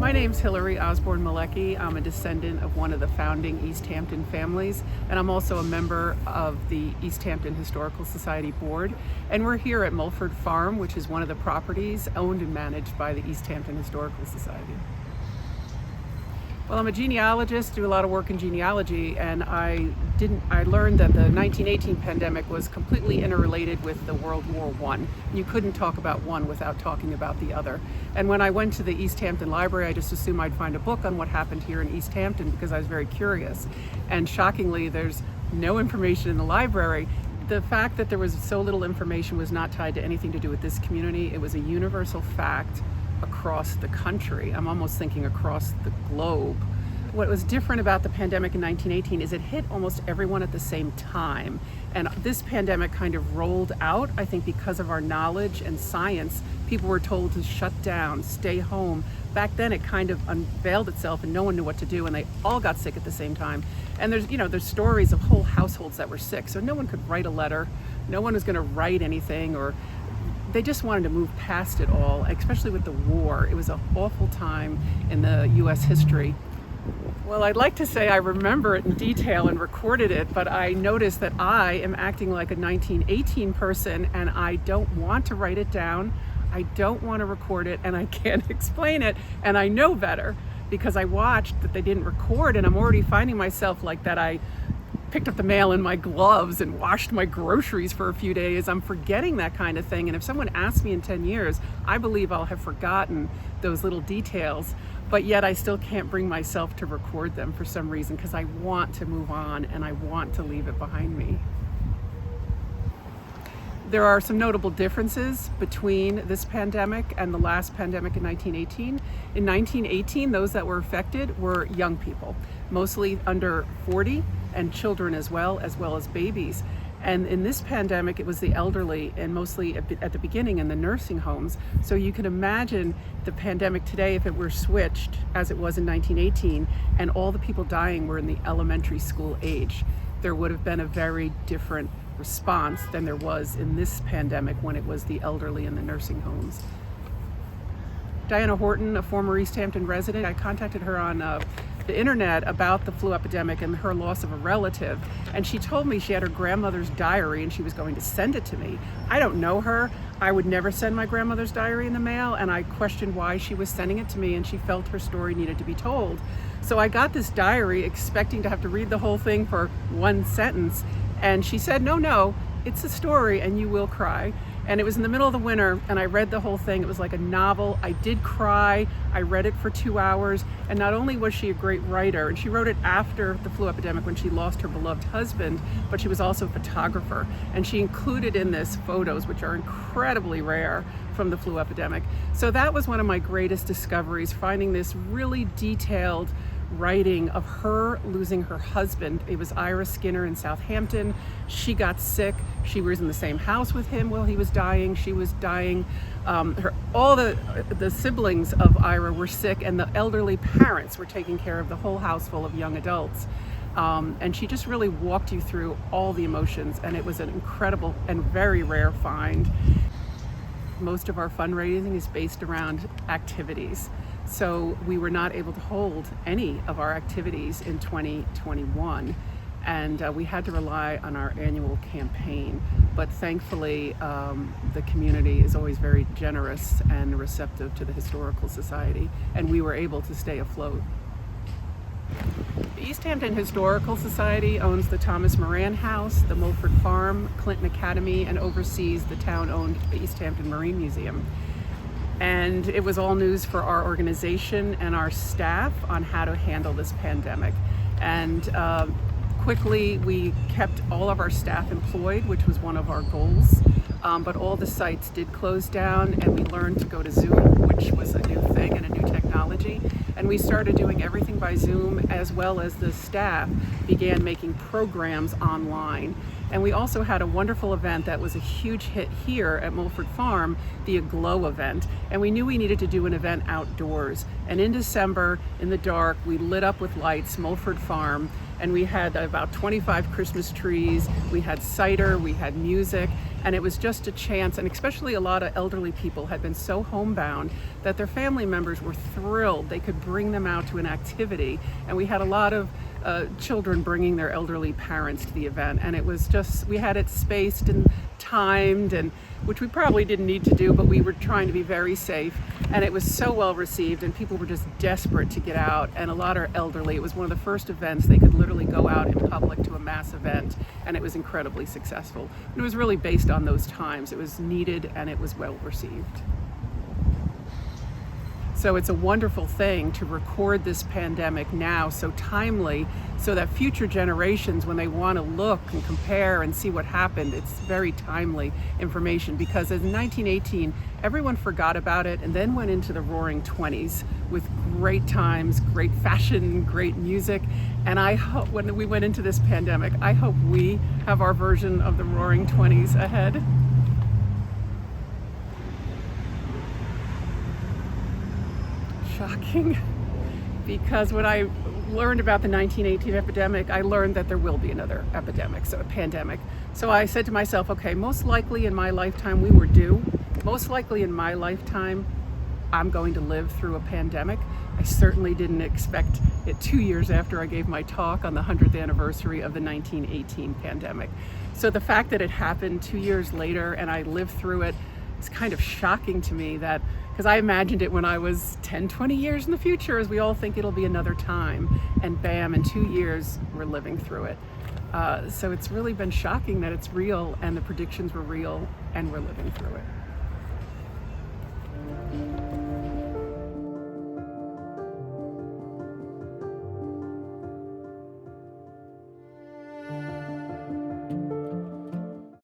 My name's Hilary Osborn Maleki. I'm a descendant of one of the founding East Hampton families, and I'm also a member of the East Hampton Historical Society Board. And we're here at Mulford Farm, which is one of the properties owned and managed by the East Hampton Historical Society. Well, I'm a genealogist, do a lot of work in genealogy, and I learned that the 1918 pandemic was completely interrelated with the World War I. You couldn't talk about one without talking about the other. And when I went to the East Hampton Library, I just assumed I'd find a book on what happened here in East Hampton because I was very curious. And shockingly, there's no information in the library. The fact that there was so little information was not tied to anything to do with this community. It was a universal fact across the country. I'm almost thinking across the globe. What was different about the pandemic in 1918 is it hit almost everyone at the same time. And this pandemic kind of rolled out, I think, because of our knowledge and science. People were told to shut down, stay home. Back then it kind of unveiled itself and no one knew what to do, and they all got sick at the same time. And there's stories of whole households that were sick, so no one could write a letter. No one was going to write anything, or they just wanted to move past it all, especially with the war. It was an awful time in the US history. Well, I'd like to say I remember it in detail and recorded it, but I noticed that I am acting like a 1918 person, and I don't want to write it down. I don't want to record it, and I can't explain it, and I know better because I watched that they didn't record, and I'm already finding myself like that. I picked up the mail in my gloves and washed my groceries for a few days. I'm forgetting that kind of thing. And if someone asks me in 10 years, I believe I'll have forgotten those little details, but yet I still can't bring myself to record them for some reason because I want to move on and I want to leave it behind me. There are some notable differences between this pandemic and the last pandemic in 1918. In 1918, those that were affected were young people, mostly under 40, and children as well as babies. And in this pandemic, it was the elderly, and mostly at the beginning in the nursing homes. So you can imagine the pandemic today if it were switched as it was in 1918, and all the people dying were in the elementary school age. There would have been a very different response than there was in this pandemic when it was the elderly in the nursing homes. Diana Horton, a former East Hampton resident, I contacted her on the internet about the flu epidemic and her loss of a relative, and she told me she had her grandmother's diary and she was going to send it to me. I don't know her. I would never send my grandmother's diary in the mail, and I questioned why she was sending it to me, and she felt her story needed to be told. So I got this diary expecting to have to read the whole thing for one sentence, and she said, no, it's a story and you will cry. And it was in the middle of the winter, and I read the whole thing. It was like a novel. I did cry. I read it for 2 hours. And not only was she a great writer, and she wrote it after the flu epidemic when she lost her beloved husband, but she was also a photographer. And she included in this photos, which are incredibly rare, from the flu epidemic. So that was one of my greatest discoveries, finding this really detailed writing of her losing her husband. It was Ira Skinner in Southampton. She got sick. She was in the same house with him while he was dying. She was dying. All the siblings of Ira were sick, and the elderly parents were taking care of the whole house full of young adults. And she just really walked you through all the emotions, and it was an incredible and very rare find. Most of our fundraising is based around activities. So we were not able to hold any of our activities in 2021, and we had to rely on our annual campaign. But thankfully, the community is always very generous and receptive to the Historical Society, and we were able to stay afloat. The East Hampton Historical Society owns the Thomas Moran House, the Mulford Farm, Clinton Academy, and oversees the town-owned East Hampton Marine Museum. And it was all news for our organization and our staff on how to handle this pandemic. And quickly we kept all of our staff employed, which was one of our goals. But all the sites did close down, and we learned to go to Zoom, which was a new thing and a new technology. And we started doing everything by Zoom, as well as the staff began making programs online. And we also had a wonderful event that was a huge hit here at Mulford Farm, the Aglow event. And we knew we needed to do an event outdoors. And in December, in the dark, we lit up with lights Mulford Farm, and we had about 25 Christmas trees. We had cider, we had music, and it was just a chance. And especially a lot of elderly people had been so homebound that their family members were thrilled they could bring them out to an activity. And we had a lot of children bringing their elderly parents to the event, and it was just, we had it spaced and timed, and which we probably didn't need to do, but we were trying to be very safe, and it was so well received, and people were just desperate to get out, and a lot are elderly. It was one of the first events they could literally go out in public to a mass event, and it was incredibly successful. And it was really based on those times. It was needed and it was well received. So it's a wonderful thing to record this pandemic now so timely, so that future generations, when they want to look and compare and see what happened, it's very timely information, because in 1918 everyone forgot about it and then went into the Roaring 20s with great times, great fashion, great music. And I hope when we went into this pandemic, I hope we have our version of the Roaring 20s ahead. Shocking, because when I learned about the 1918 epidemic, I learned that there will be another epidemic, so a pandemic. So I said to myself, okay, most likely in my lifetime we were due. Most likely in my lifetime I'm going to live through a pandemic. I certainly didn't expect it 2 years after I gave my talk on the 100th anniversary of the 1918 pandemic. So the fact that it happened 2 years later and I lived through it, it's kind of shocking to me, that because I imagined it when I was 10, 20 years in the future, as we all think it'll be another time, and bam, in 2 years we're living through it. So it's really been shocking that it's real and the predictions were real and we're living through it.